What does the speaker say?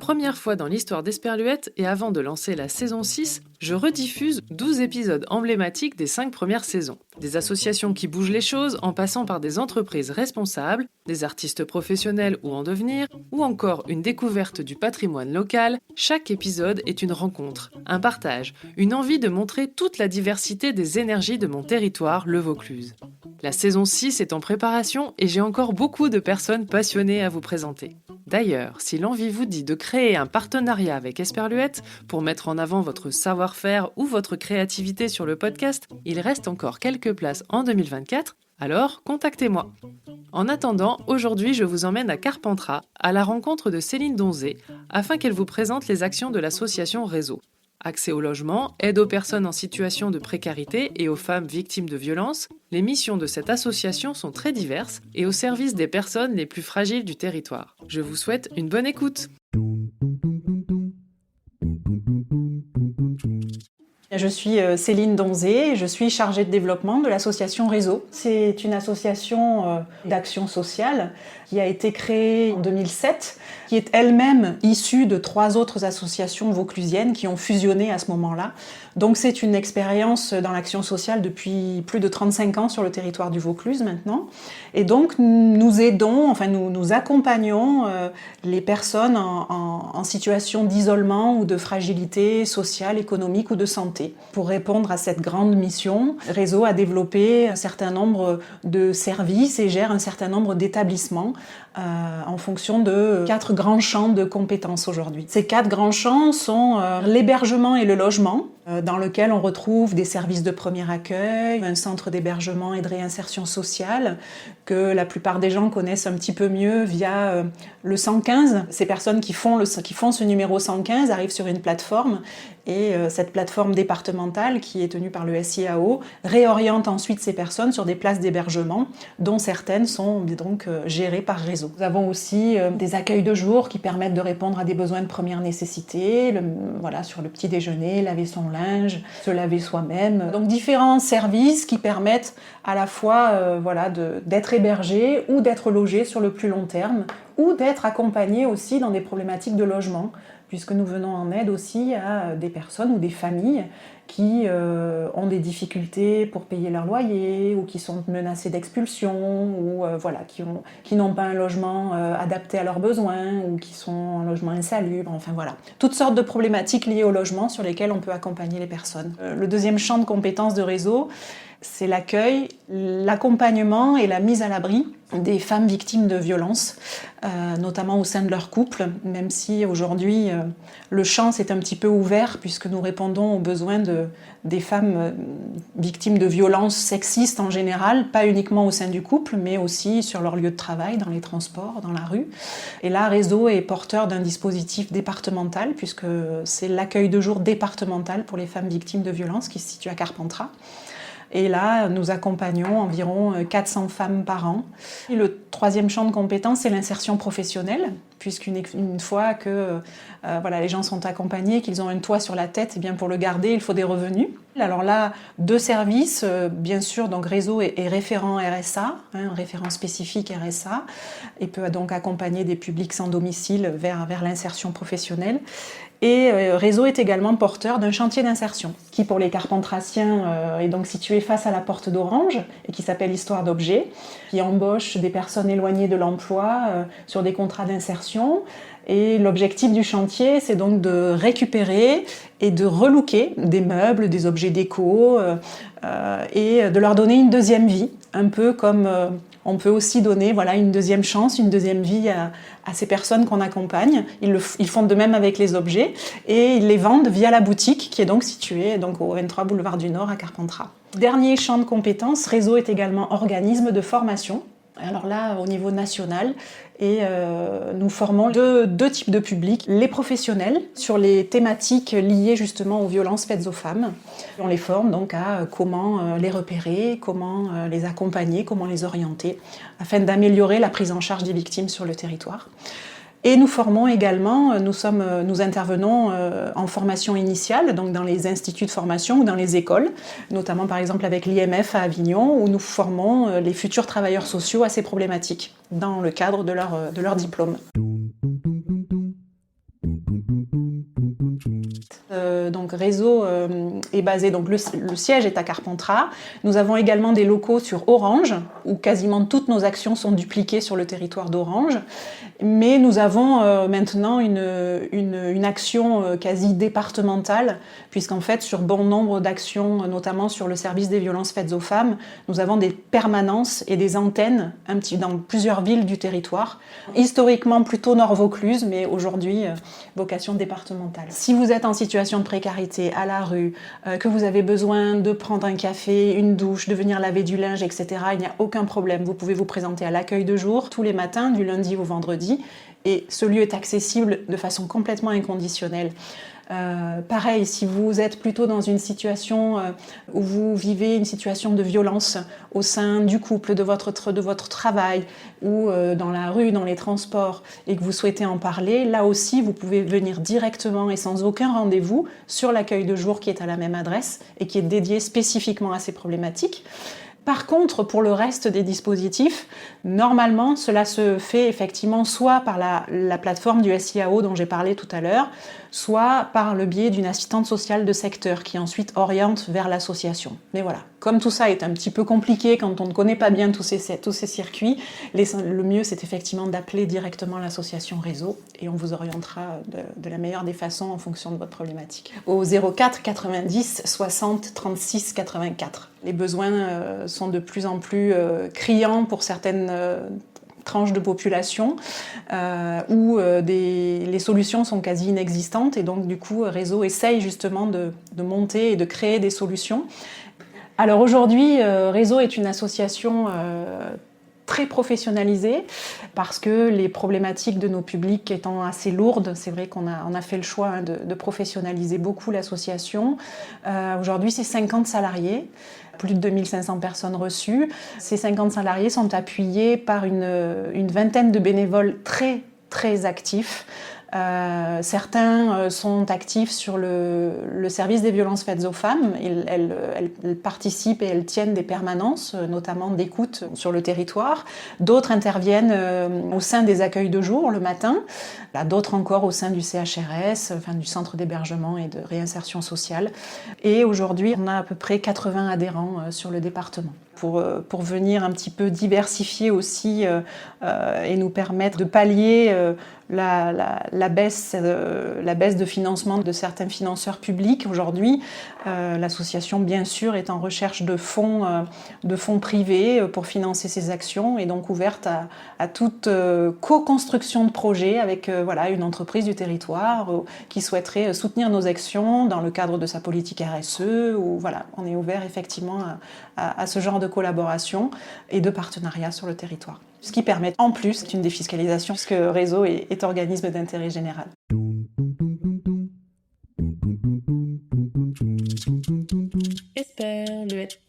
première fois dans l'histoire d'Esperluette et avant de lancer la saison 6, je rediffuse 12 épisodes emblématiques des 5 premières saisons. Des associations qui bougent les choses en passant par des entreprises responsables, des artistes professionnels ou en devenir, ou encore une découverte du patrimoine local, chaque épisode est une rencontre, un partage, une envie de montrer toute la diversité des énergies de mon territoire, le Vaucluse. La saison 6 est en préparation et j'ai encore beaucoup de personnes passionnées à vous présenter. D'ailleurs, si l'envie vous dit de créer un partenariat avec Esperluette pour mettre en avant votre savoir-faire ou votre créativité sur le podcast, il reste encore quelques places en 2024, alors contactez-moi. En attendant, aujourd'hui je vous emmène à Carpentras, à la rencontre de Céline Donzé, afin qu'elle vous présente les actions de l'association Réseau. Accès au logement, aide aux personnes en situation de précarité et aux femmes victimes de violences, les missions de cette association sont très diverses et au service des personnes les plus fragiles du territoire. Je vous souhaite une bonne écoute. Je suis Céline Donzé, je suis chargée de développement de l'association Réseau. C'est une association d'action sociale qui a été créée en 2007, qui est elle-même issue de 3 autres associations vauclusiennes qui ont fusionné à ce moment-là. Donc c'est une expérience dans l'action sociale depuis plus de 35 ans sur le territoire du Vaucluse maintenant. Et donc nous aidons, nous accompagnons les personnes en situation d'isolement ou de fragilité sociale, économique ou de santé. Pour répondre à cette grande mission, Réseau a développé un certain nombre de services et gère un certain nombre d'établissements en fonction de 4 grands champs de compétences aujourd'hui. Ces 4 grands champs sont l'hébergement et le logement, dans lequel on retrouve des services de premier accueil, un centre d'hébergement et de réinsertion sociale, que la plupart des gens connaissent un petit peu mieux via le 115. Ces personnes qui font ce numéro 115 arrivent sur une plateforme et cette plateforme départementale qui est tenue par le SIAO réoriente ensuite ces personnes sur des places d'hébergement dont certaines sont donc gérées par Réseau. Nous avons aussi des accueils de jour qui permettent de répondre à des besoins de première nécessité, sur le petit déjeuner, laver son linge, se laver soi-même. Donc différents services qui permettent à la fois d'être hébergé ou d'être logé sur le plus long terme ou d'être accompagné aussi dans des problématiques de logement, puisque nous venons en aide aussi à des personnes ou des familles qui ont des difficultés pour payer leur loyer ou qui sont menacées d'expulsion ou qui n'ont pas un logement adapté à leurs besoins ou qui sont en logement insalubre, toutes sortes de problématiques liées au logement sur lesquelles on peut accompagner les personnes. Le deuxième champ de compétences de Réseau, c'est l'accueil, l'accompagnement et la mise à l'abri des femmes victimes de violences, notamment au sein de leur couple, même si aujourd'hui le champ s'est un petit peu ouvert puisque nous répondons aux besoins des femmes victimes de violences sexistes en général, pas uniquement au sein du couple, mais aussi sur leur lieu de travail, dans les transports, dans la rue. Et là, Réseau est porteur d'un dispositif départemental puisque c'est l'accueil de jour départemental pour les femmes victimes de violences qui se situe à Carpentras. Et là, nous accompagnons environ 400 femmes par an. Et le troisième champ de compétences, c'est l'insertion professionnelle, puisqu'une fois que les gens sont accompagnés, qu'ils ont un toit sur la tête, et bien pour le garder, il faut des revenus. Alors là, 2 services, bien sûr, donc Réseau est référent RSA, référent spécifique RSA, et peut donc accompagner des publics sans domicile vers l'insertion professionnelle. Et Réseau est également porteur d'un chantier d'insertion qui, pour les Carpentrassiens, est donc situé face à la porte d'Orange et qui s'appelle Histoire d'objets, qui embauche des personnes éloignées de l'emploi sur des contrats d'insertion. Et l'objectif du chantier, c'est donc de récupérer et de relooker des meubles, des objets déco et de leur donner une deuxième vie, un peu comme on peut aussi donner une deuxième chance, une deuxième vie à ces personnes qu'on accompagne. Ils font de même avec les objets et ils les vendent via la boutique qui est donc située au 23 boulevard du Nord à Carpentras. Dernier champ de compétences, Réseau est également organisme de formation. Alors là, au niveau national, et nous formons deux types de publics. Les professionnels, sur les thématiques liées justement aux violences faites aux femmes. On les forme donc à comment les repérer, comment les accompagner, comment les orienter, afin d'améliorer la prise en charge des victimes sur le territoire. Et nous formons également, nous intervenons en formation initiale, donc dans les instituts de formation ou dans les écoles, notamment par exemple avec l'IMF à Avignon, où nous formons les futurs travailleurs sociaux à ces problématiques, dans le cadre de leur diplôme. Donc Réseau est basé, donc le siège est à Carpentras. Nous avons également des locaux sur Orange, où quasiment toutes nos actions sont dupliquées sur le territoire d'Orange. Mais nous avons maintenant une action quasi départementale, puisqu'en fait, sur bon nombre d'actions, notamment sur le service des violences faites aux femmes, nous avons des permanences et des antennes dans plusieurs villes du territoire. Historiquement plutôt Nord-Vaucluse, mais aujourd'hui, vocation départementale. Si vous êtes en situation de précarité, à la rue, que vous avez besoin de prendre un café, une douche, de venir laver du linge, etc., il n'y a aucun problème. Vous pouvez vous présenter à l'accueil de jour tous les matins, du lundi au vendredi, et ce lieu est accessible de façon complètement inconditionnelle. Pareil, si vous êtes plutôt dans une situation où vous vivez une situation de violence au sein du couple, de votre travail ou dans la rue, dans les transports, et que vous souhaitez en parler, là aussi, vous pouvez venir directement et sans aucun rendez-vous sur l'accueil de jour qui est à la même adresse et qui est dédié spécifiquement à ces problématiques. Par contre, pour le reste des dispositifs, normalement, cela se fait effectivement soit par la plateforme du SIAO dont j'ai parlé tout à l'heure, soit par le biais d'une assistante sociale de secteur qui ensuite oriente vers l'association. Mais voilà, comme tout ça est un petit peu compliqué quand on ne connaît pas bien tous ces circuits, le mieux c'est effectivement d'appeler directement l'association Réseau et on vous orientera de la meilleure des façons en fonction de votre problématique. Au 04 90 60 36 84. Les besoins sont de plus en plus criants pour certaines tranches de population où les solutions sont quasi inexistantes et donc du coup Réseau essaye justement de monter et de créer des solutions. Alors aujourd'hui, Réseau est une association très professionnalisée parce que les problématiques de nos publics étant assez lourdes, c'est vrai qu'on a fait le choix de professionnaliser beaucoup l'association. Aujourd'hui, c'est 50 salariés. Plus de 2500 personnes reçues. Ces 50 salariés sont appuyés par une vingtaine de bénévoles très, très actifs. Certains sont actifs sur le service des violences faites aux femmes. Elles participent et elles tiennent des permanences, notamment d'écoute sur le territoire. D'autres interviennent au sein des accueils de jour le matin. D'autres encore au sein du CHRS, enfin du centre d'hébergement et de réinsertion sociale. Et aujourd'hui, on a à peu près 80 adhérents sur le département. Pour venir un petit peu diversifier aussi et nous permettre de pallier la baisse de financement de certains financeurs publics aujourd'hui. L'association, bien sûr, est en recherche de fonds privés pour financer ses actions et donc ouverte à toute co-construction de projets avec une entreprise du territoire qui souhaiterait soutenir nos actions dans le cadre de sa politique RSE. On est ouvert effectivement à ce genre de collaboration et de partenariat sur le territoire. Ce qui permet en plus une défiscalisation, puisque Réseau est organisme d'intérêt général. Esperluette.